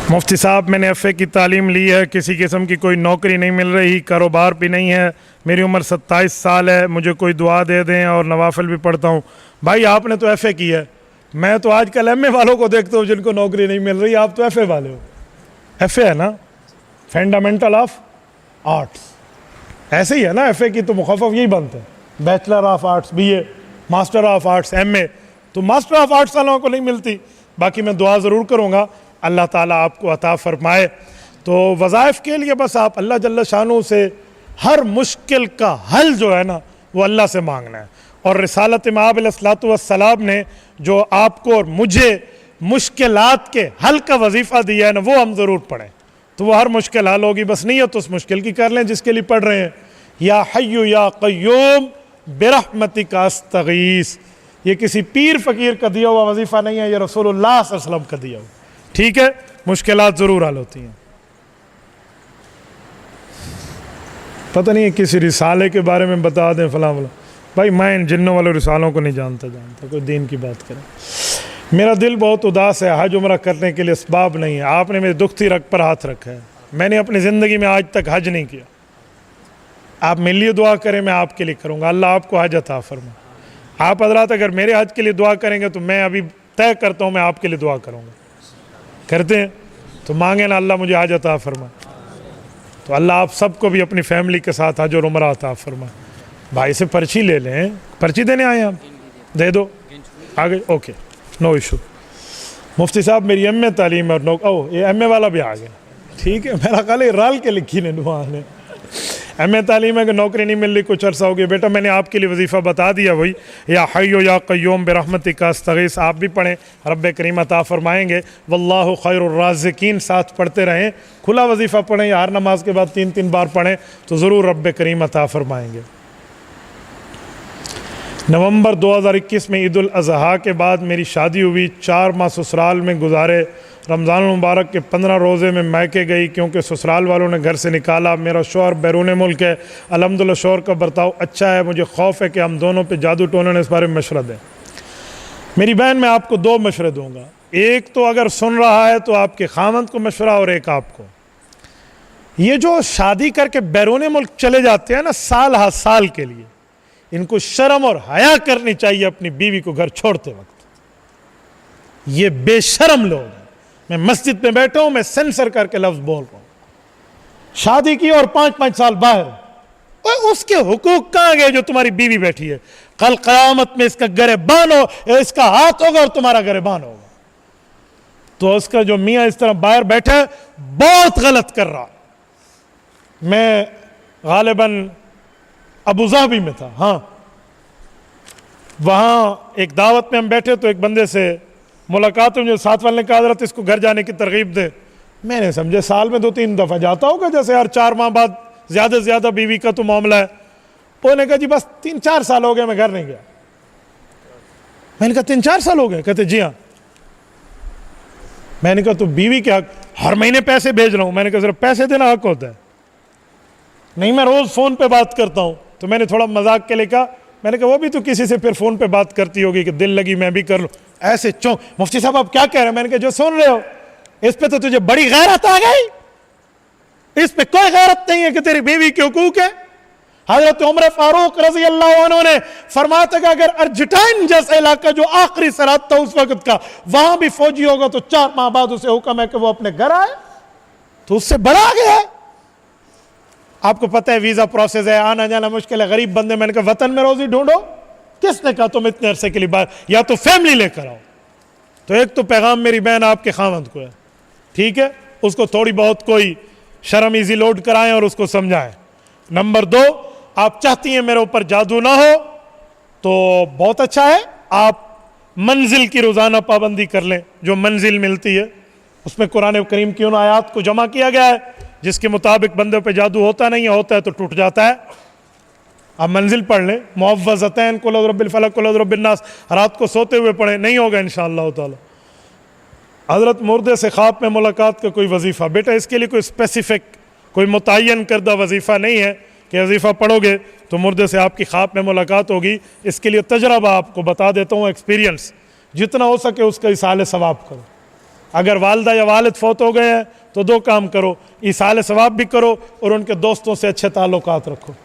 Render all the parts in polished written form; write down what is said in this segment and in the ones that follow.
मुफ्ती साहब, मैंने एफ़ए की तालीम ली है, किसी किस्म की कोई नौकरी नहीं मिल रही, कारोबार भी नहीं है, मेरी उम्र 27 साल है, मुझे कोई दुआ दे दें और नवाफिल भी पढ़ता हूँ। भाई आपने तो एफ़ए की है, मैं तो आजकल एमए वालों को देखता हूँ जिनको नौकरी नहीं मिल रही, आप तो एफ़ए वाले हो। एफ़ए है ना, फंडामेंटल ऑफ आर्ट्स, ऐसे ही है ना, एफ़ए की तो मुखफ़फ़ यही बनते हैं, bachelor of arts, BA, master of arts, MA. तो मास्टर ऑफ आर्ट्स वालों को नहीं मिलती। बाकी मैं दुआ ज़रूर करूँगा अल्लाह ताला आपको अता फरमाए। तो वज़ाइफ के लिए बस आप अल्लाह जल्ल शानू से हर मुश्किल का हल जो है ना वो अल्लाह से मांगना है। और रिसालत इमाम अलैहिस्सलातु वस्सलाम ने जो आपको और मुझे मुश्किलात के हल का वजीफ़ा दिया है ना, वो हम ज़रूर पढ़ें, तो वो हर मुश्किल हल होगी। बस नीयत तो उस मुश्किल की कर लें जिसके लिए पढ़ रहे हैं। या हय्यु या क़य्यूम बिरहमतिका अस्तगीस, ये किसी पीर फ़कीर का दिया हुआ वजीफ़ा नहीं है, ये रसूलुल्लाह सल्लल्लाहु अलैहि वसल्लम का दिया हुआ। ठीक है, मुश्किलात ज़रूर हल होती हैं। पता नहीं किसी रिसाले के बारे में बता दें फलां फलां। भाई मैं इन जिन्नों वाले रिसालों को नहीं जानता कोई दीन की बात करे। मेरा दिल बहुत उदास है, हज उम्रा करने के लिए इसबाब नहीं है। आपने मेरे दुखती रग पर हाथ रखा है, मैंने अपनी ज़िंदगी में आज तक हज नहीं किया। आप मेरे लिए दुआ करें, मैं आपके लिए करूँगा, अल्लाह आपको हज अता फरमाए। आप हज़रात अगर मेरे हज के लिए दुआ करेंगे तो मैं अभी तय करता हूँ मैं आपके लिए दुआ करूँगा। करते हैं तो मांगे ना अल्लाह मुझे हज अता फरमाए। तो अल्लाह आप सबको भी अपनी फैमिली के साथ हज और उम्रा अता फरमाए। भाई से पर्ची ले लें, पर्ची देने आए आप, दे दो, आ गए, ओके, नो इशू। मुफ्ती साहब मेरी एमए तालीम और ओ ये एमए वाला भी आ गया, ठीक है। मेरा ख्याल है राल के लिखी ने दुआ ने एमए तालीम है कि नौकरी नहीं मिल रही, कुछ अर्सा हो गया। बेटा मैंने आपके लिए वजीफ़ा बता दिया, वही या हय्यो या क़य्यूम बिरहमतिका अस्तगीस, आप भी पढ़ें, रब्बे करीम अता फरमाएंगे। वल्लाहु खैरुर राज़िकीन साथ पढ़ते रहें, खुला वजीफ़ा पढ़ें या हर नमाज के बाद 3-3 बार पढ़ें तो ज़रूर रब्बे करीम अता फरमाएंगे। नवंबर 2021 में ईद उल अज़हा के बाद मेरी शादी हुई, 4 माह ससुराल में गुजारे। रमज़ान मुबारक के 15 रोज़े में मैके गई क्योंकि ससुराल वालों ने घर से निकाला। मेरा शौहर बैरून मुल्क है, अल्हम्दुलिल्लाह शौहर का बर्ताव अच्छा है। मुझे खौफ है कि हम दोनों पे जादू टोने ने इस बारे में मशवरा दें। मेरी बहन, मैं आपको 2 मशवरे दूंगा, एक तो अगर सुन रहा है तो आपके खामंद को मशवरा और एक आपको। ये जो शादी करके बैरून मुल्क चले जाते हैं ना साल हर साल के लिए, इनको शर्म और हया करनी चाहिए अपनी बीवी को घर छोड़ते वक्त। ये बेशर्म लोग हैं। मैं मस्जिद में बैठा हूं, मैं सेंसर करके लफ्ज बोल रहा हूं। शादी की और 5-5 साल बाहर, और उसके हुकूक कहां गए जो तुम्हारी बीवी बैठी है? कल क़यामत में इसका गिरबान हो, इसका हाथ होगा और तुम्हारा गिरबान होगा। तो उसका जो मियाँ इस तरह बाहर बैठा है बहुत गलत कर रहा। मैं गालिबन अबू ज़ाबी में था, हाँ, वहाँ एक दावत में हम बैठे तो एक बंदे से मुलाकात हुई, जो साथ वाले ने कहा हज़रत इसको घर जाने की तरगीब दे। मैंने समझे साल में 2-3 दफ़ा जाता होगा, जैसे हर 4 माह बाद ज़्यादा से ज़्यादा बीवी का तो मामला है। उन्होंने कहा जी बस 3-4 साल हो गए मैं घर नहीं गया। मैंने कहा 3-4 साल हो गए? कहते जी हाँ। मैंने कहा तो बीवी के हक हर महीने पैसे भेज रहा हूँ। मैंने कहा सिर्फ पैसे देना हक होता है? नहीं, मैं रोज़ फ़ोन पे बात करता हूँ। तो मैंने थोड़ा मजाक के लिए कहा, मैंने कहा वो भी तो किसी से फिर फ़ोन पे बात करती होगी कि दिल लगी मैं भी कर लूँ। ऐसे चौंक, मुफ्ती साहब आप क्या कह रहे हैं? मैंने कहा जो सुन रहे हो इस पे तो तुझे बड़ी गैरत आ गई, इस पे कोई गैरत नहीं है कि तेरी बीवी के हुकूक है। हज़रत उमर फारूक रज़ी अल्लाह अन्हु ने फरमाया था कि अगर अर्जेंटाइन जैसा इलाका जो आखिरी सरहद था उस वक्त का, वहां भी फौजी होगा तो 4 माह बाद उसे हुक्म है कि वो अपने घर आए, तो उससे बड़ा गया है। आपको पता है वीज़ा प्रोसेस है, आना जाना मुश्किल है, गरीब बंदे। मैंने कहा वतन में रोजी ढूंढो। किसने कहा तुम इतने अरसे के लिए बाहर, या तो फैमिली लेकर आओ। तो एक तो पैगाम मेरी बहन आपके खामंद को है, ठीक है, उसको थोड़ी बहुत कोई शर्म इजी लोड कराएं और उसको समझाएं। नंबर 2, आप चाहती हैं मेरे ऊपर जादू ना हो तो बहुत अच्छा है, आप मंजिल की रोज़ाना पाबंदी कर लें। जो मंजिल मिलती है उसमें कुरान करीम की उन आयात को जमा किया गया है जिसके मुताबिक बंदे पे जादू होता नहीं है, होता है तो टूट जाता है। आप मंजिल पढ़ लें, मुअव्वज़तैन कुल औज़ु बिर्रब्बिल फलक कुल औज़ु बिर्रब्बिन नास, रात को सोते हुए पढ़ें, नहीं होगा इंशाअल्लाह ताला। हज़रत मुर्दे से ख्वाब में मुलाकात का कोई वजीफ़ा, बेटा इसके लिए कोई स्पेसिफिक कोई मुतय्यन करदा वजीफ़ा नहीं है कि वजीफ़ा पढ़ोगे तो मुर्दे से आपकी ख्वाब में मुलाकात होगी। इसके लिए तजरबा आपको बता देता हूँ, एक्सपीरियंस, जितना हो सके उसका इसाले सवाब करो। अगर वालदा या वालिद फौत हो गए हैं तो दो काम करो, ईसाल सवाब भी करो और उनके दोस्तों से अच्छे ताल्लुकात रखो।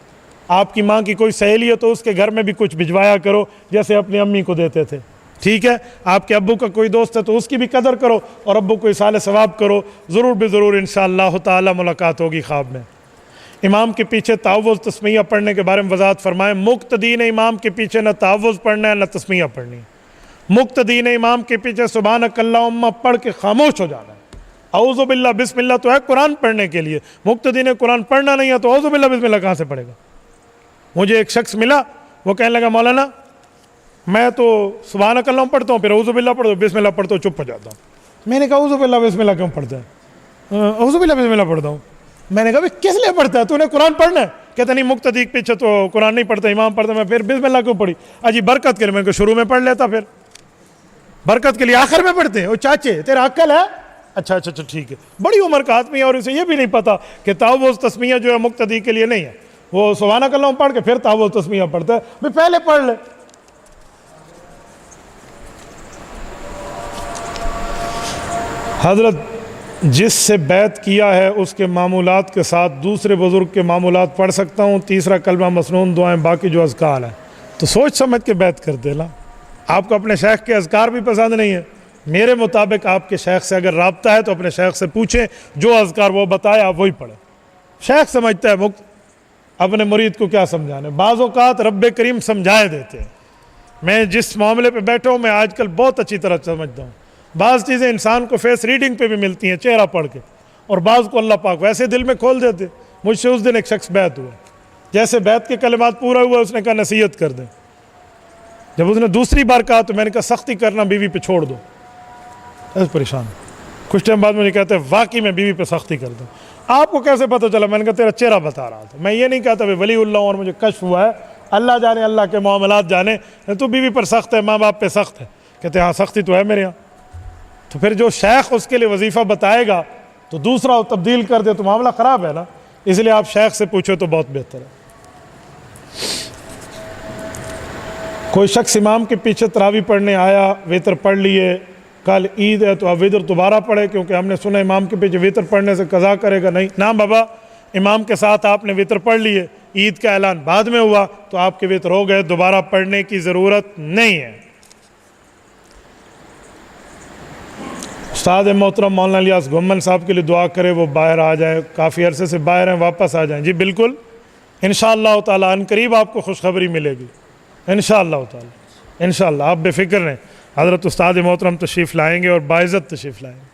आपकी माँ की कोई सहेली है तो उसके घर में भी कुछ भिजवाया करो जैसे अपनी अम्मी को देते थे, ठीक है। आपके अब्बू का कोई दोस्त है तो उसकी भी कदर करो और अब्बू को ईसाल सवाब करो। ज़रूर भी ज़रूर इंशाअल्लाह ताला मुलाकात होगी ख्वाब में। इमाम के पीछे तावुज़ तस्मीया पढ़ने के बारे में वजाहत फरमाएं। मुक्तदीन इमाम के पीछे न तावुज़ पढ़ना है न तस्मीया पढ़नी है। मुक्तदीन इमाम के पीछे सुबहानक अल्लाहुम्मा पढ़ के खामोश हो जाना है। औज़ु बिल्लाह बिस्मिल्लाह तो है कुरान पढ़ने के लिए, मुक्तदीन कुरान पढ़ना नहीं है तो औज़ु बिल्लाह बिस्मिल्लाह कहाँ से पढ़ेगा। मुझे एक शख्स मिला, वो कहने लगा मौलाना मैं तो सुबहानक अल्लाह पढ़ता हूँ, फिर औज़ु बिल्लाह पढ़ता हूँ, बिस्मिल्लाह पढ़ता हूँ, चुप हो जाता हूँ। मैंने कहा औज़ु बिल्लाह बिस्मिल्लाह क्यों पढ़ता है? औज़ु बिल्लाह बिस्मिल्लाह पढ़ता हूँ। मैंने कहा किस लिए पढ़ता है, तूने कुरान पढ़ना है? कहता नहीं मुक्तदी के पीछे तो कुरान नहीं पढ़ता, इमाम पढ़ता, मैं फिर बिस्मिल्लाह क्यों पढ़ी? अजी बरकत के लिए। मैंने कहा शुरू में पढ़ लेता, फिर बरकत के लिए आखिर में पढ़ते हैं। ओ चाचे तेरा अक्ल है? अच्छा अच्छा अच्छा ठीक है। बड़ी उम्र का आदमी है और इसे ये भी नहीं पता कि तावुज़ तस्मीया जो है मुक्तदी के लिए नहीं है। वो सुबहानक अल्लाह पढ़ के फिर तावुज़ तस्मीया पढ़ता है। भाई पहले पढ़ ले। हजरत जिससे बैत किया है उसके मामूलात के साथ दूसरे बुज़ुर्ग के मामूलात पढ़ सकता हूँ। तीसरा कलमा मसनून दुआएं, बाकी जो अज़कार है तो सोच समझ के बैत कर देना। आपको अपने शेख के अज़कार भी पसंद नहीं है, मेरे मुताबिक आपके शेख से अगर राब्ता है तो अपने शेख से पूछें, जो अज़कार वो बताए आप वही पढ़ें। शेख समझता है मुक्त, अपने मुरीद को क्या समझाने। बाज़ औक़ात रब्बे करीम समझाए देते हैं। मैं जिस मामले पे बैठा हूँ मैं आजकल बहुत अच्छी तरह समझता हूँ। बाज़ चीज़ें इंसान को फेस रीडिंग पे भी मिलती हैं, चेहरा पढ़ के, और बाज़ को अल्लाह पाक वैसे दिल में खोल देते। मुझसे उस दिन एक शख्स बैत हुआ, जैसे बैत के कलिमात पूरा हुआ उसने कहा नसीहत कर दें। जब उसने दूसरी बार कहा तो मैंने कहा सख्ती करना बीवी पे छोड़ दो। ऐसे परेशान, कुछ टाइम बाद मुझे कहते हैं वाकई में बीवी पे सख्ती कर दूँ। आपको कैसे पता चला? मैंने कहा तेरा चेहरा बता रहा था। मैं ये नहीं कहता भाई वलीउल्लाह और मुझे कश्फ हुआ है, अल्लाह जाने, अल्लाह के मामलात जाने। तू बीवी पर सख्त है, माँ बाप पे सख्त है। कहते हाँ सख्ती तो है मेरे यहाँ। तो फिर जो शेख उसके लिए वजीफ़ा बताएगा तो दूसरा तब्दील कर दे तो मामला ख़राब है ना। इसलिए आप शेख से पूछो तो बहुत बेहतर है। कोई शख्स इमाम के पीछे तरावी पढ़ने आया, वितर पढ़ लिए, कल ईद है तो अब वितर दोबारा पढ़े क्योंकि हमने सुना इमाम के पीछे वितर पढ़ने से कज़ा करेगा। नहीं ना बाबा, इमाम के साथ आपने वितर पढ़ लिए, ईद का ऐलान बाद में हुआ तो आपके वितर हो गए, दोबारा पढ़ने की ज़रूरत नहीं है। उस्ताद मोहतरम मौलाना इलियास घुम्मन साहब के लिए दुआ करें, वो बाहर आ जाए, काफ़ी अरसे से बाहर हैं, वापस आ जाएं। जी बिल्कुल, इंशाअल्लाह ताला अनकरीब आपको खुशखबरी मिलेगी इंशाअल्लाह ताला। इंशाअल्लाह आप बेफिक्र रहें, हज़रत उस्ताद मोहतरम तशरीफ़ लाएंगे और बाइज़्ज़त तशरीफ़ लाएंगे।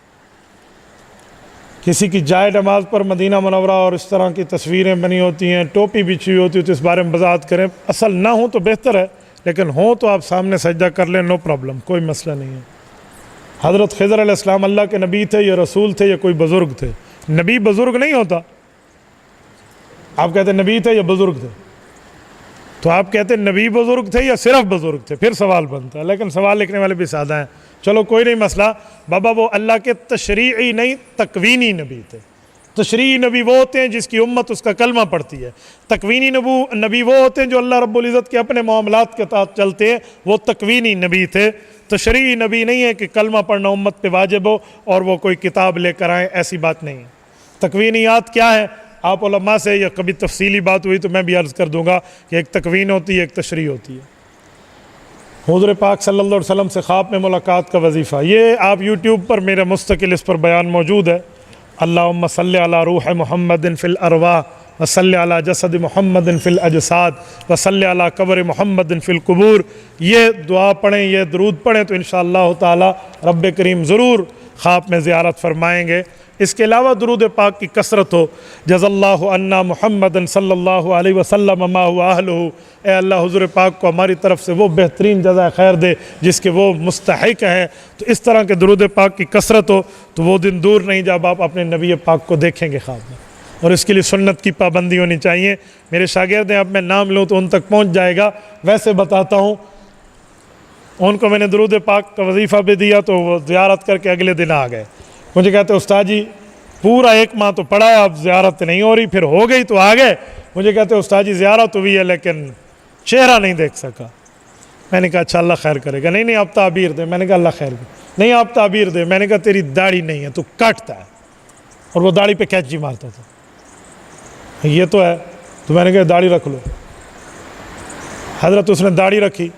किसी की जाए नमाज पर मदीना मुनव्वरा और इस तरह की तस्वीरें बनी होती हैं, टोपी बिछी हुई होती है, तो इस बारे में वज़ाहत करें। असल ना हो तो बेहतर है, लेकिन हो तो आप सामने सजदा कर लें, नो प्रॉब्लम, कोई मसला नहीं है। हज़रत ख़िज़र अलैहिस्सलाम अल्लाह के नबी थे या रसूल थे या कोई बुज़ुर्ग थे? नबी बुज़ुर्ग नहीं होता। आप कहते नबी थे या बुज़ुर्ग थे, तो आप कहते नबी बुज़ुर्ग थे या सिर्फ बुज़ुर्ग थे, फिर सवाल बनता है। लेकिन सवाल लिखने वाले भी सादा हैं, चलो कोई नहीं मसला। बाबा वो अल्लाह के तशरीई नहीं तकवीनी नबी थे। तशरीई नबी वो होते हैं जिसकी उम्मत उसका कलमा पढ़ती है। तकवीनी नबी वो होते हैं जो अल्लाह रब्बुल इज़्ज़त के अपने मामलात के तहत चलते हैं, वो तकवीनी नबी थे। तशरीई नबी नहीं है कि कलमा पढ़ना उम्मत पे वाजिब हो और वो कोई किताब लेकर आएँ, ऐसी बात नहीं है। तकवीनियात क्या है, आप उलमा से या कभी तफसीली बात हुई तो मैं भी अर्ज़ कर दूँगा कि एक तकवीन होती है, एक तशरी होती है। हुज़ूर पाक सल्लल्लाहु अलैहि वसल्लम से ख्वाब में मुलाकात का वजीफ़ा, ये आप यूट्यूब पर मेरा मुस्तकिल इस पर बयान मौजूद है। अल्लाहुम्मा सल्लि अला रूह मुहम्मदिन फिल अरवाह व सल्लि अला जसद मुहम्मदिन फिल अजसाद व सल्लि अला कब्र मुहम्मदिन फिल कुबूर। ये दुआ पढ़ें, ये दरूद पढ़ें तो इंशाअल्लाह ताला रब्बे करीम ज़रूर ख्वाब में ज़ियारत फरमाएँगे। इसके अलावा दुरूद पाक की कसरत हो, जज़ल्लाहु अन्ना मुहम्मदन सल्लल्लाहु अलैहि वसल्लम मा हुवा अहलुहु। ए अल्लाह हुज़ूर पाक को हमारी तरफ से वो बेहतरीन जज़ा खैर दे जिसके वो मुस्तहिक है। तो इस तरह के दुरूद पाक की कसरत हो तो वो दिन दूर नहीं जब आप अपने नबी पाक को देखेंगे ख्वाब में। और इसके लिए सुन्नत की पाबंदी होनी चाहिए। मेरे शागिर्द हैं, अब मैं नाम लूँ तो उन तक पहुँच जाएगा, वैसे बताता हूँ। उनको मैंने दुरूद पाक का वजीफ़ा भी दिया तो वो ज़ियारत करके अगले दिन आ गए। मुझे कहते उस्ताद जी पूरा एक माह तो पढ़ा है, अब ज़ियारत नहीं हो रही, फिर हो गई तो आ गए। मुझे कहते उस्ताद जी ज़ियारत हुई है लेकिन चेहरा नहीं देख सका। मैंने कहा अच्छा अल्लाह खैर करेगा। नहीं नहीं आप ताबीर दे। मैंने कहा अल्लाह खैर करे। नहीं आप ताबीर दे। मैंने कहा तेरी दाढ़ी नहीं है, तू काटता है। और वो दाढ़ी पे कैंची मारता था। ये तो है। तो मैंने कहा दाढ़ी रख लो। हजरत उसने दाढ़ी रखी,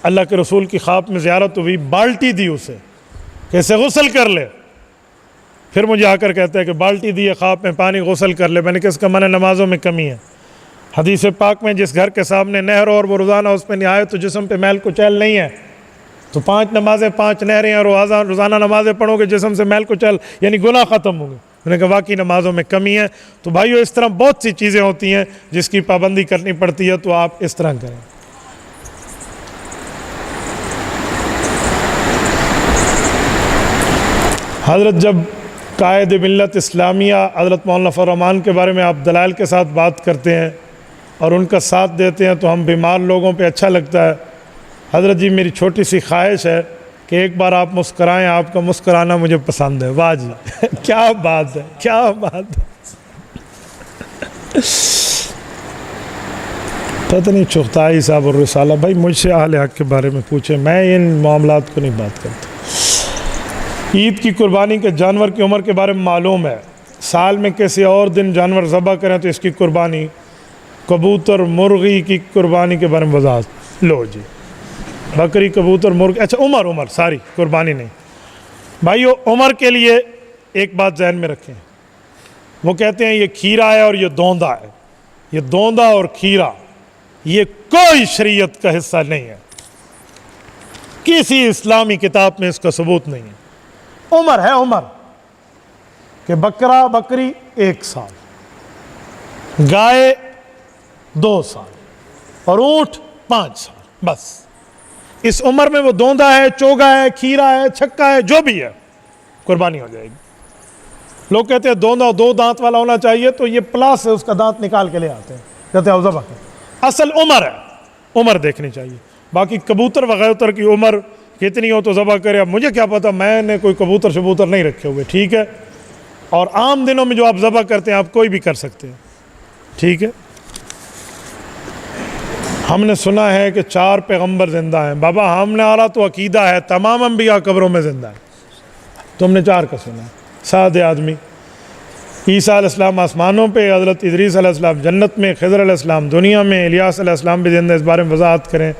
अल्लाह के रसूल की ख्वाब में ज़ियारत हुई, बाल्टी दी उसे कैसे गुस्ल कर ले। फिर मुझे आकर कहता है कि बाल्टी दी है ख्वाब में, पानी गुस्ल कर ले। मैंने कहा इसका माने नमाज़ों में कमी है। हदीस पाक में जिस घर के सामने नहर और वो रोज़ाना उस पर नहाए तो जिस्म पे मैल कुचैल नहीं है। तो 5 नमाजें 5 नहरें और रोज़ाना नमाजें पढ़ोगे जिस्म से मैल कुचैल यानी गुनाह ख़त्म होंगे। मैंने कहा वाकई नमाज़ों में कमी है। तो भाइयों इस तरह बहुत सी चीज़ें होती हैं जिसकी पाबंदी करनी पड़ती है, तो आप इस तरह करें। हज़रत जब कायद मिल्लत इस्लामिया हज़रत मौलाना फ़ज़ल रहमान के बारे में आप दलाइल के साथ बात करते हैं और उनका साथ देते हैं तो हम बीमार लोगों पे अच्छा लगता है। हज़रत जी मेरी छोटी सी ख्वाहिश है कि एक बार आप मुस्कराएं, आपका मुस्कराना मुझे पसंद है। वाह जी क्या बात है, क्या बात है। पता नहीं चुगताई साहब और रिसाला भाई मुझसे अहले हक़ के बारे में पूछे, मैं इन मामलात को नहीं बात करता। ईद की कुर्बानी के जानवर की उम्र के बारे में मालूम है। साल में किसी और दिन जानवर ज़बह करें तो इसकी कुर्बानी, कबूतर मुर्गी की कुर्बानी के बारे में वज़ाहत। लो जी, बकरी कबूतर मुर्गी, अच्छा उम्र सारी कुर्बानी नहीं। भाइयों उम्र के लिए एक बात जहन में रखें, वो कहते हैं ये खीरा है और ये दोंदा है। ये दोंदा और खीरा ये कोई शरीयत का हिस्सा नहीं है, किसी इस्लामी किताब में इसका सबूत नहीं है। उम्र है उम्र कि बकरा बकरी 1 साल, गाय 2 साल और ऊँट 5 साल, बस इस उम्र में वो दोंदा है, चोगा है, खीरा है, छक्का है, जो भी है कुर्बानी हो जाएगी। लोग कहते हैं दोंदा 2 दांत वाला होना चाहिए, तो ये प्लास से उसका दांत निकाल के ले आते हैं, कहते हैं ज़बह कर। असल उम्र है, उम्र देखनी चाहिए। बाकी कबूतर वगैरह की उम्र कितनी हो तो ज़बह करे, अब मुझे क्या पता, मैंने कोई कबूतर शबूतर नहीं रखे हुए, ठीक है। और आम दिनों में जो आप ज़बह करते हैं आप कोई भी कर सकते हैं, ठीक है। हमने सुना है कि 4 पैगंबर ज़िंदा हैं। बाबा हमने आला तो अकीदा है तमाम अंबिया कब्रों में ज़िंदा है, तुमने 4 का सुना है। सादे आदमी ईसा अलैहिस्सलाम आसमानों पे, हज़रत इदरीस अलैहिस्सलाम जन्नत में, खिज़र अलैहिस्सलाम दुनिया में, इलियास अलैहिस्सलाम भी ज़िंदा। इस बारे में वज़ाहत करें।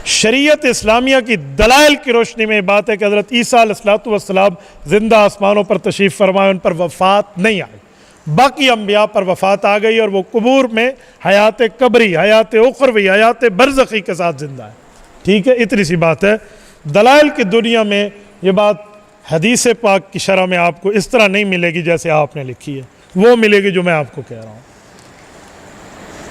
शरीयत इस्लामिया की दलाइल की रोशनी में बात है कि हज़रत ईसा अलैहिस्सलाम ज़िंदा आसमानों पर तशरीफ़ फरमाए, उन पर वफ़ात नहीं आई। बाकी अंबिया पर वफ़ात आ गई और वो कबूर में हयात कब्री, हयात उखरवी, हयात बरज़खी के साथ ज़िंदा है, ठीक है। इतनी सी बात है। दलाइल की दुनिया में ये बात हदीस पाक की शरह में आपको इस तरह नहीं मिलेगी जैसे आपने लिखी है, वो मिलेगी जो मैं आपको कह रहा हूँ।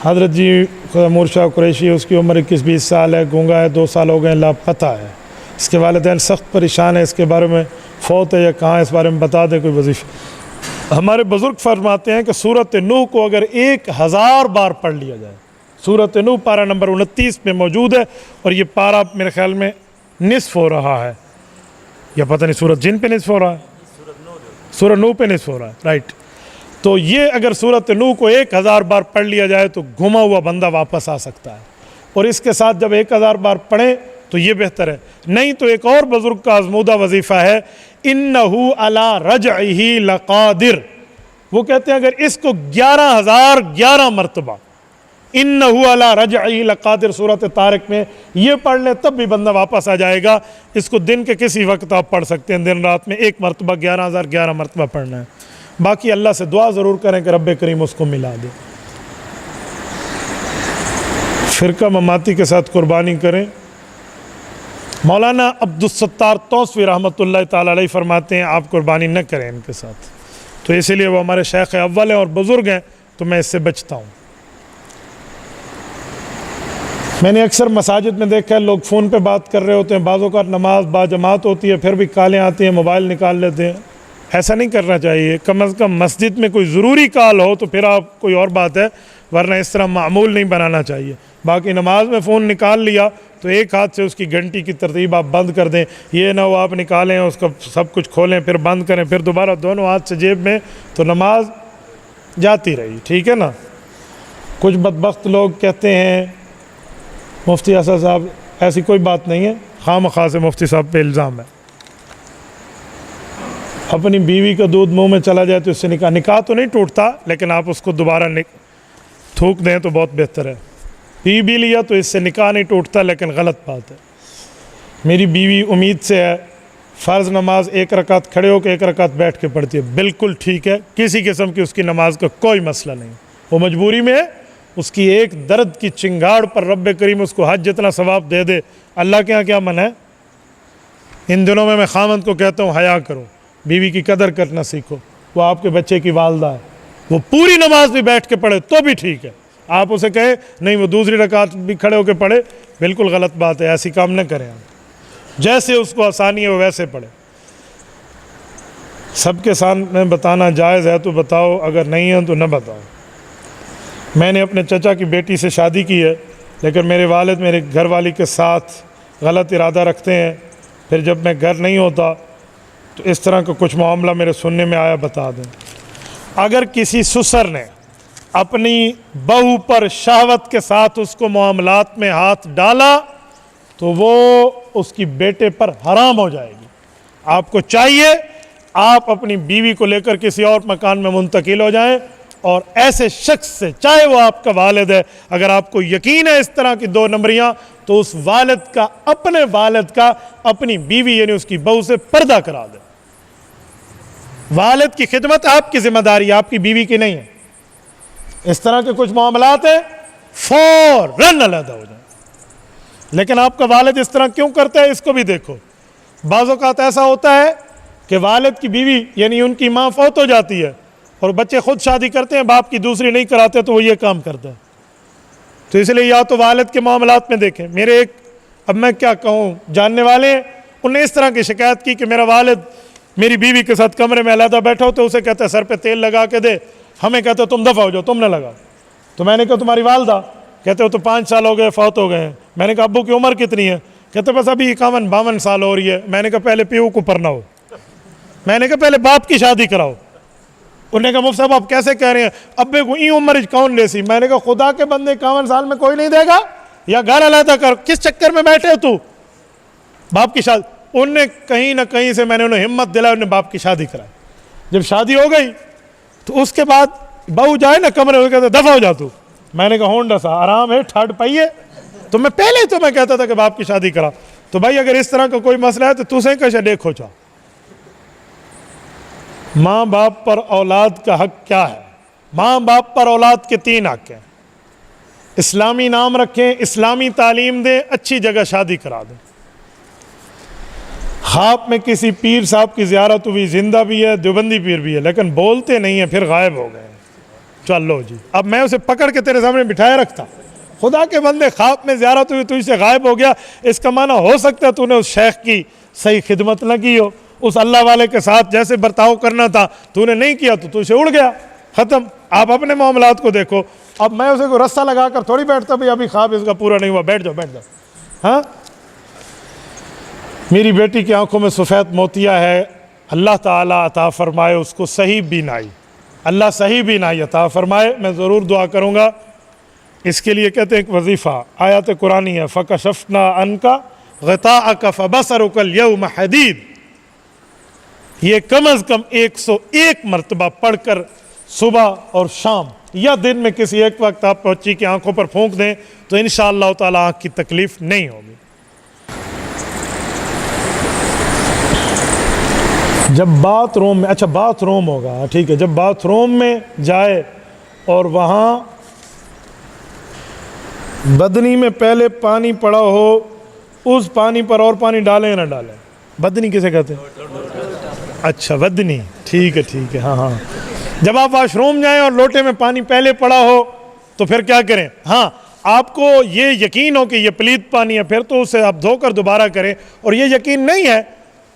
हज़रत जी मुर्शा कुरैशी, उसकी उम्र 21-20 साल है, गूंगा है, 2 साल हो गए, लापता है। इसके वालिदैन सख्त परेशान है, इसके बारे में फौत है या कहाँ, इस बारे में बता दें कोई वजीफ़ा। हमारे बुज़ुर्ग फरमाते हैं कि सूरत नूह को अगर 1000 बार पढ़ लिया जाए, सूरत नूह पारा नंबर 29 में मौजूद है, और ये पारा मेरे ख्याल में निस्फ़ हो रहा है, या पता नहीं सूरत जिन पे निस्फ़ हो रहा है, सूरत नूह पे निस्फ़ हो रहा है, राइट। तो ये अगर सूरत नूह को 1000 बार पढ़ लिया जाए तो घुमा हुआ बंदा वापस आ सकता है। और इसके साथ जब 1000 बार पढ़ें तो ये बेहतर है। नहीं तो एक और बुज़ुर्ग का आज़मूदा वजीफ़ा है, इन्नहु अला रजइही लक़ादिर। वो कहते हैं अगर इसको 11,011 मरतबा इन्नहु अला रजइही लक़ादिर सूरत तारिक में ये पढ़ लें तब भी बंदा वापस आ जाएगा। इसको दिन के किसी वक्त आप पढ़ सकते हैं, दिन रात में एक मरतबा 11,011 मरतबा पढ़ना है। बाकी अल्लाह से दुआ ज़रूर करें कि रब्बे करीम उसको मिला दे। फ़िरका ममाती के साथ कुर्बानी करें। मौलाना अब्दुस्सत्तार तौसवी रहमतुल्लाह ताला अलैह फरमाते हैं आप कुर्बानी न करें इनके साथ, तो इसीलिए वो हमारे शेख अव्वल हैं और बुज़ुर्ग हैं, तो मैं इससे बचता हूँ। मैंने अक्सर मसाजिद में देखा है लोग फ़ोन पे बात कर रहे होते हैं, बाज़ों का नमाज बाजमात होती है, फिर भी कालें आती हैं, मोबाइल निकाल लेते हैं। ऐसा नहीं करना चाहिए। कम अज़ कम मस्जिद में कोई ज़रूरी कॉल हो तो फिर आप कोई और बात है, वरना इस तरह मामूल नहीं बनाना चाहिए। बाकी नमाज में फ़ोन निकाल लिया तो एक हाथ से उसकी घंटी की तरतीब आप बंद कर दें, ये ना हो आप निकालें उसका सब कुछ खोलें फिर बंद करें फिर दोबारा दोनों हाथ से जेब में, तो नमाज जाती रही, ठीक है ना। कुछ बदबख्त लोग कहते हैं मुफ्ती असद साहब, ऐसी कोई बात नहीं है, खामखा से मुफ्ती साहब पे इल्ज़ाम है। अपनी बीवी का दूध मुंह में चला जाए तो इससे निकाह तो नहीं टूटता, लेकिन आप उसको दोबारा थूक दें तो बहुत बेहतर है। पी भी लिया तो इससे निकाह नहीं टूटता, लेकिन गलत बात है। मेरी बीवी उम्मीद से है फ़र्ज़ नमाज 1 रकात खड़े होकर 1 रकात बैठ के पढ़ती है, बिल्कुल ठीक है, किसी किस्म की उसकी नमाज का कोई मसला नहीं। वो मजबूरी में है, उसकी एक दर्द की चिंगाड़ पर रब्बे करीम उसको हज जितना सवाब दे दे। अल्लाह के यहाँ क्या मन है? इन दिनों में मैं खामद को कहता हूँ हया करो, बीवी की कदर करना सीखो। वो आपके बच्चे की वालदा है, वो पूरी नमाज भी बैठ के पढ़े तो भी ठीक है। आप उसे कहे नहीं वो दूसरी रकात भी खड़े होकर पढ़े, बिल्कुल गलत बात है, ऐसी काम न करें आप। जैसे उसको आसानी है वो वैसे पढ़े। सबके सामने बताना जायज़ है तो बताओ, अगर नहीं है तो न बताओ। मैंने अपने चचा की बेटी से शादी की है, लेकिन मेरे वालिद मेरे घर वाली के साथ गलत इरादा रखते हैं। फिर जब मैं घर नहीं होता तो इस तरह का कुछ मामला मेरे सुनने में आया, बता दें। अगर किसी ससुर ने अपनी बहू पर शहवत के साथ उसको मामलात में हाथ डाला तो वो उसकी बेटे पर हराम हो जाएगी। आपको चाहिए आप अपनी बीवी को लेकर किसी और मकान में मुंतकिल हो जाएं और ऐसे शख्स से, चाहे वो आपका वालिद है, अगर आपको यकीन है इस तरह की 2 नंबरियां, तो उस वालिद का, अपने वालिद का अपनी बीवी यानी उसकी बहू से पर्दा करा दे। वालिद की खिदमत आपकी जिम्मेदारी, आपकी बीवी की नहीं है। इस तरह के कुछ मामलात हैं, फौरन अलग हो जाए। लेकिन आपका वालिद इस तरह क्यों करता है, इसको भी देखो। बाज़ औक़ात ऐसा होता है कि वालिद की बीवी यानी उनकी माँ फौत हो जाती है और बच्चे खुद शादी करते हैं, बाप की दूसरी नहीं कराते, तो वो ये काम करता है। तो इसलिए या तो वालिद के मामलात में देखें। मेरे एक, अब मैं क्या कहूँ, जानने वाले हैं, उन्होंने इस तरह की शिकायत की कि मेरा वालिद मेरी बीवी के साथ कमरे में अलहदा बैठा हो तो उसे कहता है सर पे तेल लगा के दे, हमें कहते हो तुम दफ़ा हो जाओ, तुम न लगाओ। तो मैंने कहा तुम्हारी वालदा? कहते हो तो 5 साल हो गए, फौत हो गए हैं। मैंने कहा अब्बू की उम्र कितनी है? कहते बस अभी 51-52 साल हो रही है। मैंने कहा पहले पीऊ को परना हो, मैंने कहा पहले बाप की शादी कराओ। उन्होंने कहा मुफ्ती साहब आप कैसे कह रहे हैं, अब्बे को ई उम्र कौन लेसी? मैंने कहा खुदा के बंदे 51 साल में कोई नहीं देगा, या घर अलहदा कर, किस चक्कर में बैठे हो तू? बाप की शादी, उनने कहीं ना कहीं से मैंने उन्हें हिम्मत दिलाई, उन्हें बाप की शादी कराई। जब शादी हो गई तो उसके बाद बहू जाए ना कमरे में, कहते दफ़ा हो जा तू। मैंने कहा होंडा सा आराम है, ठंड पाइए। तो मैं पहले तो मैं कहता था कि बाप की शादी करा। तो भाई अगर इस तरह का कोई मसला है तो तुझे कैसे देखो चाह। माँ बाप पर औलाद का हक क्या है? माँ बाप पर औलाद के 3 हक हैं। इस्लामी नाम रखें, इस्लामी तालीम दें, अच्छी जगह शादी करा दें। ख्वाब में किसी पीर साहब की ज़ियारत हुई, जिंदा भी है, देवबंदी पीर भी है, लेकिन बोलते नहीं है, फिर गायब हो गए। चलो जी, अब मैं उसे पकड़ के तेरे सामने बिठाया रखता, खुदा के बंदे ख्वाब में ज़ियारत हुई, तुझसे गायब हो गया, इसका माना हो सकता है तूने उस शेख की सही खिदमत न की हो, उस अल्लाह वाले के साथ जैसे बर्ताव करना था तूने नहीं किया तो तुझसे उड़ गया, ख़त्म। आप अपने मामलात को देखो। अब मैं उसे को रस्सा लगा कर थोड़ी बैठता, भाई अभी ख्वाब इसका पूरा नहीं हुआ, बैठ जाओ बैठ जाओ। हाँ, मेरी बेटी की आंखों में सफ़ेद मोतिया है, अल्लाह ताला अता फरमाए उसको सही बीनाई, अल्लाह सही बीनाई अता फरमाए। मैं ज़रूर दुआ करूँगा। इसके लिए कहते हैं एक वजीफ़ा, आयत कुरानी है, फ़कशफ़ना अनका ग़िताअका फ़बसरुकल यौम हदीद। ये कम अज़ कम 101 मरतबा पढ़कर सुबह और शाम या दिन में किसी एक वक्त आप बच्ची की आंखों पर फूंक दें तो इंशाअल्लाह ताला आँख की तकलीफ़ नहीं होगी। जब बाथरूम में, अच्छा बाथरूम होगा ठीक है, जब बाथरूम में जाए और वहाँ बदनी में पहले पानी पड़ा हो, उस पानी पर और पानी डालें या ना डालें? बदनी किसे कहते हैं? अच्छा बदनी, ठीक है, हाँ हाँ। जब आप वाशरूम जाएं और लोटे में पानी पहले पड़ा हो तो फिर क्या करें? हाँ, आपको ये यकीन हो कि ये पलीत पानी है, फिर तो उसे आप धोकर दोबारा करें, और ये यकीन नहीं है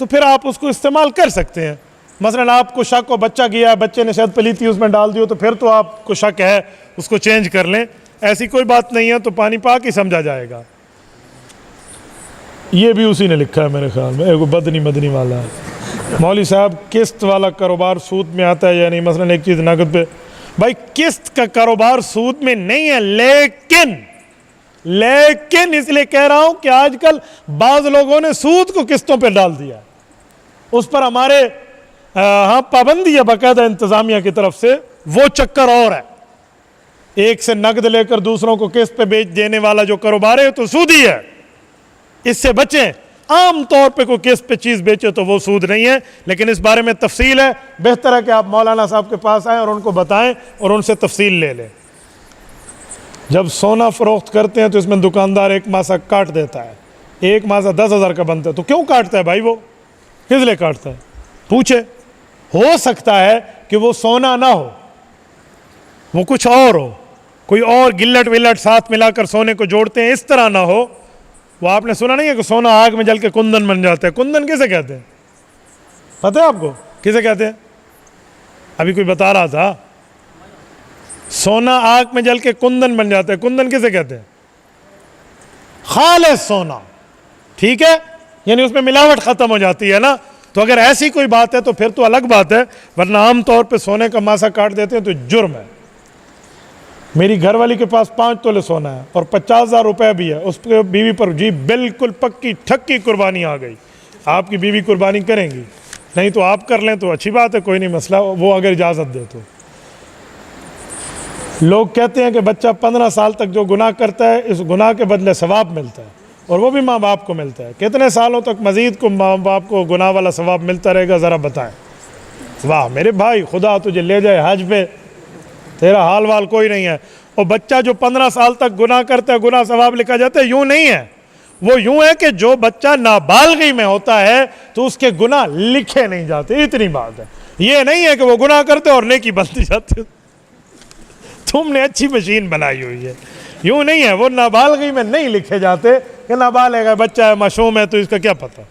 तो फिर आप उसको इस्तेमाल कर सकते हैं। मसलन आपको शक हो बच्चा गया, बच्चे ने शायद पलीती उसमें डाल दियो, तो फिर तो आपको शक है, उसको चेंज कर लें, ऐसी कोई बात नहीं है, तो पानी पाक ही समझा जाएगा। ये भी उसी ने लिखा है मेरे ख्याल में, एक बदनी मदनी वाला है। मौली साहब किस्त वाला कारोबार सूद में आता है या नहीं? मसलन एक चीज़ नगद पे, भाई किस्त का कारोबार सूद में नहीं है, लेकिन इसलिए कह रहा हूं कि आजकल बाज़ लोगों ने सूद को किस्तों पे डाल दिया, उस पर हमारे हाँ पाबंदी है बाकायदा इंतज़ामिया की तरफ से, वो चक्कर और है। एक से नकद लेकर दूसरों को किस्त पे बेच देने वाला जो कारोबार है तो सूदी है, इससे बचें। आम तौर पे कोई किस्त पे चीज़ बेचे तो वो सूद नहीं है, लेकिन इस बारे में तफसील है। बेहतर है कि आप मौलाना साहब के पास आएँ और उनको बताएं और उनसे तफसील ले लें। जब सोना फ़रोख्त करते हैं तो इसमें दुकानदार एक मासा काट देता है, एक मासा 10,000 का बनता है, तो क्यों काटता है भाई? वो किस लिए काटता है? पूछे। हो सकता है कि वो सोना ना हो, वो कुछ और हो, कोई और गिल्लट विल्लट साथ मिलाकर सोने को जोड़ते हैं, इस तरह ना हो। वो आपने सुना नहीं है कि सोना आग में जल के कुंदन बन जाता है? कुंदन किसे कहते हैं पता है आपको? किसे कहते हैं? अभी कोई बता रहा था, सोना आग में जल के कुंदन बन जाता है। कुंदन किसे कहते हैं? खालिस सोना, ठीक है, यानी उसमें मिलावट खत्म हो जाती है ना। तो अगर ऐसी कोई बात है तो फिर तो अलग बात है, वरना आम तौर पे सोने का मासा काट देते हैं तो जुर्म है। मेरी घरवाली के पास 5 तोले सोना है और 50,000 रुपये भी है, उस पर बीवी पर जी बिल्कुल पक्की ठक्की कुर्बानी आ गई। आपकी बीवी कुर्बानी करेंगी? नहीं तो आप कर लें तो अच्छी बात है, कोई नहीं मसला, वो अगर इजाज़त दे तो। लोग कहते हैं कि बच्चा 15 साल तक जो गुनाह करता है, इस गुनाह के बदले सवाब मिलता है, और वो भी माँ बाप को मिलता है। कितने सालों तक मज़ीद को माँ बाप को गुनाह वाला सवाब मिलता रहेगा, ज़रा बताएं। वाह मेरे भाई, खुदा तुझे ले जाए हज पे, तेरा हाल वाल कोई नहीं है। और बच्चा जो 15 साल तक गुनाह करता है, गुनाह सवाब लिखा जाता है, यूँ नहीं है। वो यूँ है कि जो बच्चा नाबालगी में होता है तो उसके गुनाह लिखे नहीं जाते, इतनी बात है। ये नहीं है कि वो गुनाह करते और नेकी बनती जाती। तुमने अच्छी मशीन बनाई हुई है, यूँ नहीं है। वो नाबालगी में नहीं लिखे जाते कि नाबालिग है, बच्चा है, मासूम है, तो इसका क्या पता।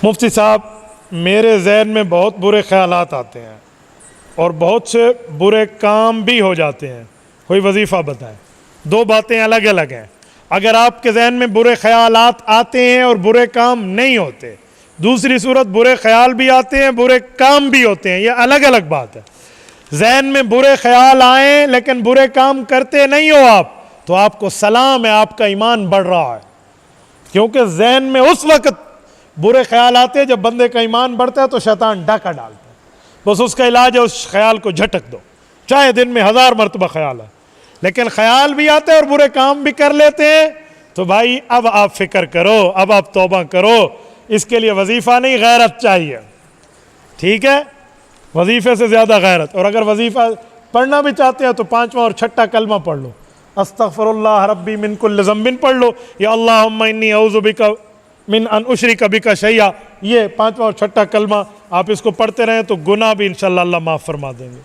मुफ्ती साहब, मेरे जहन में बहुत बुरे ख्यालात आते हैं और बहुत से बुरे काम भी हो जाते हैं, कोई वजीफ़ा बताएं। 2 बातें अलग अलग हैं। अगर आपके जहन में बुरे ख्यालात आते हैं और बुरे काम नहीं होते, दूसरी सूरत बुरे ख्याल भी आते हैं, बुरे काम भी होते हैं, यह अलग अलग बात है। जहन में बुरे ख्याल आए लेकिन बुरे काम करते नहीं हो आप, तो आपको सलाम है, आपका ईमान बढ़ रहा है। क्योंकि जहन में उस वक्त बुरे ख्याल आते हैं जब बंदे का ईमान बढ़ता है तो शैतान डाका डालता है। बस उसका इलाज है उस ख्याल को झटक दो, चाहे दिन में 1000 मरतबा ख्याल है, लेकिन ख्याल भी आते हैं और बुरे काम भी कर लेते हैं। तो भाई अब आप फिक्र करो, अब आप तौबा करो। इसके लिए वजीफ़ा नहीं, गैरत चाहिए, ठीक है? वजीफ़े से ज़्यादा गैरत। और अगर वजीफ़ा पढ़ना भी चाहते हैं तो 5वां और 6ठा कलमा पढ़ लो, अस्तग़फ़िरुल्लाह रब्बी मिन कुल्लि ज़ंबिन पढ़ लो, या अल्लाहुम्मा इन्नी अऊज़ु बिका मिन अन उशरिका बिका शैया। ये 5वां और 6ठा कलमा आप इसको पढ़ते रहें तो गुनाह भी इंशाअल्लाह अल्लाह माफ़ फरमा देंगे।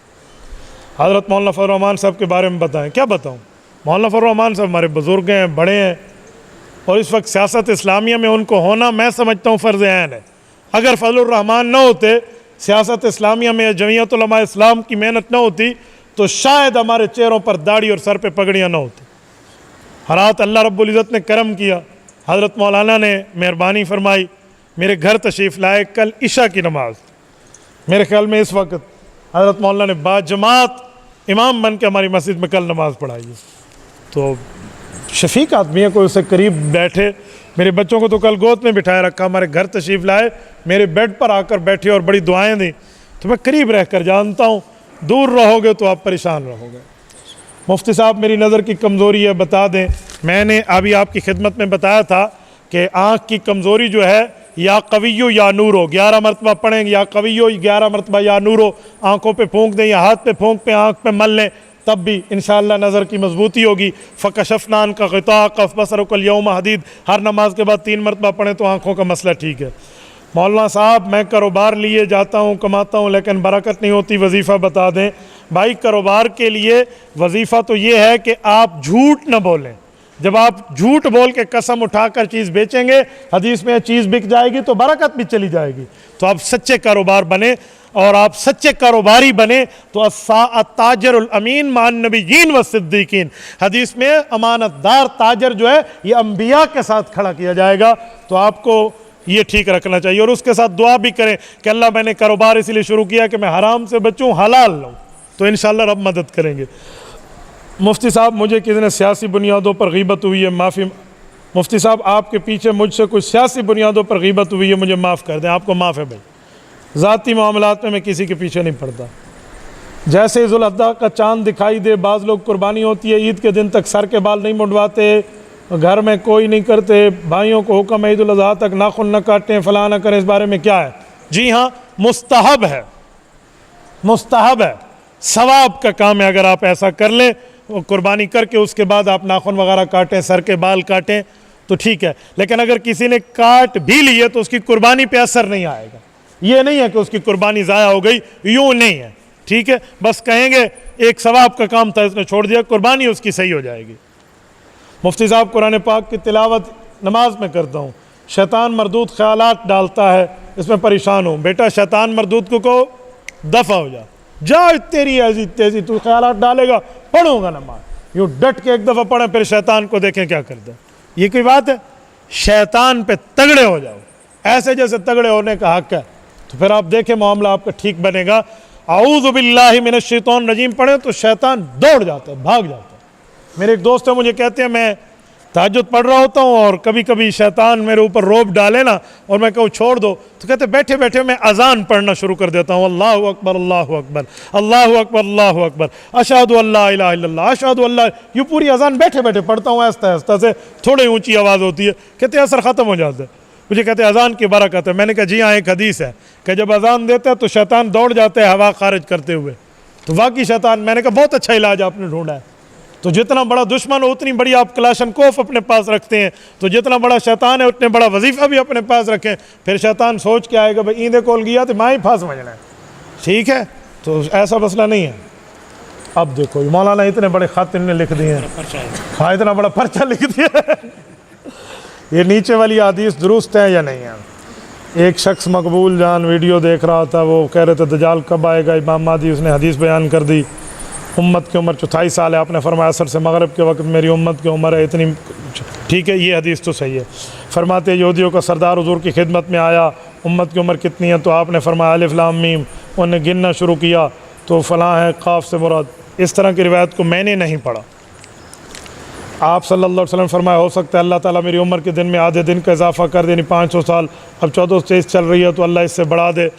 हज़रत मौलाना फ़ज़ल रहमान साहब के बारे में बताएं, क्या बताऊँ। मौलाना फ़ज़ल रहमान साहब हमारे बुज़ुर्ग हैं, बड़े हैं, और इस वक्त सियासत इस्लामिया में उनको होना मैं समझता हूँ फ़र्ज़ ऐन है। अगर फ़ज़ल रहमान न होते, सियासत इस्लामिया में जमीयत उलमा इस्लाम की मेहनत न होती, तो शायद हमारे चेहरों पर दाढ़ी और सर पे पगड़ियाँ न होती। हरात अल्लाह रब्बुल इज़्ज़त ने करम किया, हज़रत मौलाना ने मेहरबानी फरमाई, मेरे घर तशरीफ़ लाए। कल इशा की नमाज मेरे ख्याल में इस वक्त हज़रत मौलाना ने बाजमात इमाम बन के हमारी मस्जिद में कल नमाज़ पढ़ाई है। तो शफीक आदमी है, कोई उससे करीब बैठे। मेरे बच्चों को तो कल गोद में बिठाए रखा, हमारे घर तशरीफ़ लाए, मेरे बेड पर आकर बैठे और बड़ी दुआएं दी। तो मैं करीब रहकर जानता हूँ, दूर रहोगे तो आप परेशान रहोगे। मुफ्ती साहब, मेरी नज़र की कमज़ोरी है, बता दें। मैंने अभी आपकी खिदमत में बताया था कि आँख की कमज़ोरी जो है, या कवियो या नूरो, 11 मरतबा पढ़ेंगे, या कवियो 11 मरतबा या नूरो, आँखों पे फूंक दें या हाथ पे फूंक पे आँख पे मल लें, तब भी इंशाअल्लाह नज़र की मजबूती होगी। फ़कशफ़नान का ग़िता कफ़ बसरुकल यौम हदीद, हर नमाज के बाद 3 मरतबा पढ़ें तो आँखों का मसला ठीक है। मौलाना साहब, मैं कारोबार लिए जाता हूँ, कमाता हूँ, लेकिन बरकत नहीं होती, वजीफ़ा बता दें। भाई, कारोबार के लिए वजीफ़ा तो ये है कि आप झूठ न बोलें। जब आप झूठ बोल के कसम उठाकर चीज़ बेचेंगे, हदीस में चीज़ बिक जाएगी तो बरकत भी चली जाएगी। तो आप सच्चे कारोबार बने, और आप सच्चे कारोबारी बने तो ताजरुल अमीन मान नबीयीन व सिद्दीकीन, हदीस में अमानतदार ताजर जो है ये अंबिया के साथ खड़ा किया जाएगा। तो आपको ये ठीक रखना चाहिए, और उसके साथ दुआ भी करें कि अल्लाह, मैंने कारोबार इसलिए शुरू किया कि मैं हराम से बचूँ, हलाल लूँ, तो इंशाअल्लाह रब मदद करेंगे। मुफ्ती साहब, मुझे किसी ने सियासी बुनियादों पर गीबत हुई है, माफ़ी। मुफ्ती साहब, आपके पीछे मुझसे कुछ सियासी बुनियादों पर गीबत हुई है, मुझे माफ़ कर दें, आपको माफ़ है भाई, ज़ाती मामलात में मैं किसी के पीछे नहीं पड़ता। जैसे ईद उल अज़हा का चांद दिखाई दे, बाज़ लोग कुर्बानी होती है ईद के दिन तक सर के बाल नहीं मुंडवाते, घर में कोई नहीं करते, भाइयों को हुक्म है ईद उल अज़हा तक नाखून न काटें, फलां न करें, इस बारे में क्या है? जी हाँ, मुस्तहब है, मुस्तहब है, सवाब का काम है। अगर आप ऐसा कर लें, वो कुर्बानी करके उसके बाद आप नाखून वगैरह काटें, सर के बाल काटें तो ठीक है। लेकिन अगर किसी ने काट भी लिए तो उसकी कुर्बानी पे असर नहीं आएगा। ये नहीं है कि उसकी कुर्बानी ज़ाया हो गई, यूँ नहीं है, ठीक है। बस कहेंगे एक सवाब का काम था, इसने छोड़ दिया, कुर्बानी उसकी सही हो जाएगी। मुफ्ती साहब कुरान पाक की तिलावत नमाज में करता हूँ, शैतान मरदूद ख्यालात डालता है, इसमें परेशान हूँ। बेटा शैतान मरदूद को कहो दफ़ा हो जा तेरी ऐसी तेजी, तू ख्यालात डालेगा, पढ़ूंगा नमाज। यूँ डट के एक दफ़ा पढ़ें, फिर शैतान को देखें क्या करता है। ये कोई बात है? शैतान पे तगड़े हो जाओ, ऐसे जैसे तगड़े होने का हक है, तो फिर आप देखें मामला आपका ठीक बनेगा। औज़ु बिल्लाहि मिनश शैतानिर रजीम पढ़ें तो शैतान दौड़ जाता है, भाग जाता है। मेरे एक दोस्त है, मुझे कहते हैं मैं तहज्जुद पढ़ रहा होता हूँ और कभी कभी शैतान मेरे ऊपर रोब डाले ना और मैं कहूँ छोड़ दो, तो कहते बैठे बैठे मैं अजान पढ़ना शुरू कर देता हूँ, अल्लाहु अकबर अल्लाहु अकबर अल्लाहु अकबर अल्लाहु अकबर अशहदु अल्ला इलाहा इल्लल्लाह अशहदु अल्ला। यूँ पूरी अजान बैठे बैठे पढ़ता हूँ, आहिस्ता आहिस्ता से, थोड़ी ऊँची आवाज़ होती है। कहते असर ख़त्म हो जाता है। मुझे कहते अजान की बरकत है। मैंने कहा जी हाँ, एक हदीस है कि जब अजान देता है तो शैतान दौड़ जाता है हवा खारिज करते हुए। तो वाकई शैतान, मैंने कहा बहुत अच्छा इलाज आपने ढूंढा है। तो जितना बड़ा दुश्मन हो उतनी बड़ी आप कलाशनकोफ अपने पास रखते हैं, तो जितना बड़ा शैतान है उतने बड़ा वजीफ़ा भी अपने पास रखें। फिर शैतान सोच के आएगा भाई ईंदे कोल गया तो माँ ही फांस समझना है, ठीक है। तो ऐसा मसला नहीं है। अब देखो मौलाना इतने बड़े ख़त इन्होंने लिख दिए हैं, हाँ इतना बड़ा पर्चा लिख दिया। ये नीचे वाली हदीस दुरुस्त है या नहीं है? एक शख्स मकबूल जान वीडियो देख रहा था, वो कह रहे थे दज्जाल कब आएगा, इमाम महदी, उसने हदीस बयान कर दी। उम्मत की उम्र 24 साल है, आपने फरमाया असर से मगरिब के वक्त मेरी उम्मत की उम्र है इतनी, ठीक है, ये हदीस तो सही है। फरमाते यहूदियों का सरदार हुजूर की खिदमत में आया, उम्मत की उम्र कितनी है? तो आपने फरमाया अलिफ लाम मीम, उन्हें गिनना शुरू किया तो फ़लाँ है, क़ाफ से मुराद। इस तरह की रिवायत को मैंने नहीं पढ़ा। आप सल्लल्लाहु अलैहि वसल्लम फरमाया हो सकता है अल्लाह ताला मेरी उम्र के दिन में आधे दिन का इजाफा कर दे, यानी 500 साल, अब 1423 चल रही है तो अल्लाह इससे बढ़ा दे।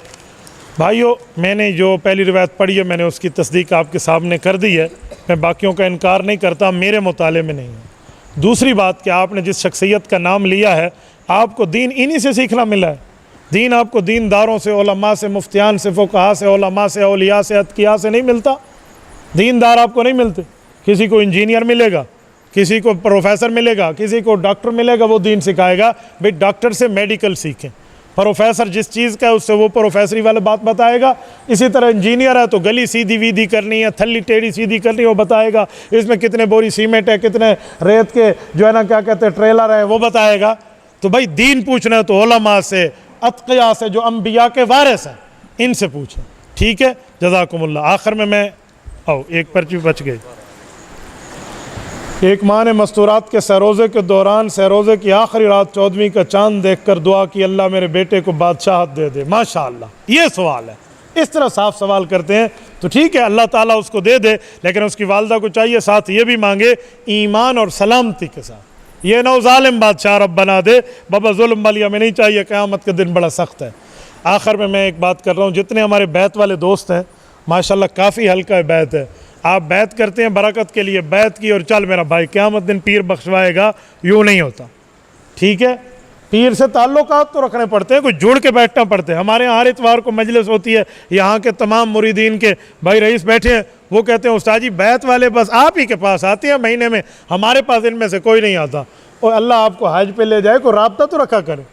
भाइयों, मैंने जो पहली रिवायत पढ़ी है मैंने उसकी तस्दीक आपके सामने कर दी है, मैं बाकियों का इनकार नहीं करता, मेरे मुताले में नहीं है। दूसरी बात कि आपने जिस शख्सियत का नाम लिया है, आपको दीन इन्हीं से सीखना मिला है। दीन आपको दीनदारों से, उलमा से, मुफ्तियान से, फ़ुक़हा से, उलमा से, औलिया से, अतकिया से नहीं मिलता। दीनदार आपको नहीं मिलते। किसी को इंजीनियर मिलेगा, किसी को प्रोफेसर मिलेगा, किसी को डॉक्टर मिलेगा, वो दीन सिखाएगा। भाई डॉक्टर से मेडिकल सीखें, प्रोफेसर जिस चीज़ का है उससे वो प्रोफेसरी वाला बात बताएगा। इसी तरह इंजीनियर है तो गली सीधी वीधी करनी है, थल्ली टेढ़ी सीधी करनी है, वो बताएगा। इसमें कितने बोरी सीमेंट है, कितने रेत के जो है ना क्या कहते हैं ट्रेलर है, वो बताएगा। तो भाई दीन पूछना है तो उलमा से, अतकिया से, जो अम्बिया के वारिस हैं, इनसे पूछें, ठीक है। जज़ाकुमुल्लाह। आखिर में मैं एक पर्ची बच गई। एक माँ ने मस्तूरात के सरोज़े के दौरान सरोज़े की आखिरी रात 14वीं का चांद देखकर दुआ की, अल्लाह मेरे बेटे को बादशाहत दे दे। माशाअल्लाह, ये सवाल है। इस तरह साफ सवाल करते हैं तो ठीक है, अल्लाह ताला उसको दे दे, लेकिन उसकी वालदा को चाहिए साथ ये भी मांगे ईमान और सलामती के साथ। ये ना ज़ालिम बादशाह रब बना दे, बाबा जुल्म वाली हमें नहीं चाहिए, क़यामत के दिन बड़ा सख्त है। आखिर में मैं एक बात कर रहा हूँ, जितने हमारे बैत वाले दोस्त हैं माशाअल्लाह काफ़ी हल्का बैत है। आप बैत करते हैं बरकत के लिए, बैत की और चल मेरा भाई क़यामत दिन पीर बख्शवाएगा, यूँ नहीं होता, ठीक है। पीर से ताल्लुकात तो रखने पड़ते हैं, कुछ जुड़ के बैठना पड़ते हैं। हमारे यहाँ हर इतवार को मजलिस होती है, यहाँ के तमाम मुरीदीन के भाई रईस बैठे हैं, वो कहते हैं उस्ताद जी बैत वाले बस आप ही के पास आते हैं महीने में, हमारे पास इनमें से कोई नहीं आता। और अल्लाह आपको हज पे ले जाए, कोई राब्ता तो रखा करे।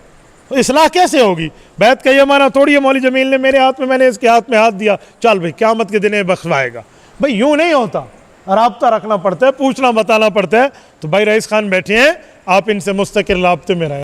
तो इस्लाह कैसे होगी? बैत का ये माना थोड़ी है मौली जमील ने मेरे हाथ में, मैंने इसके हाथ में हाथ दिया, चल भाई क़यामत के दिन बख्शवाएगा। भाई यूँ नहीं होता, राब्ता रखना पड़ता है, पूछना बताना पड़ता है। तो भाई रईस खान बैठे हैं, आप इनसे मुस्तकिल राब्ते में रहें।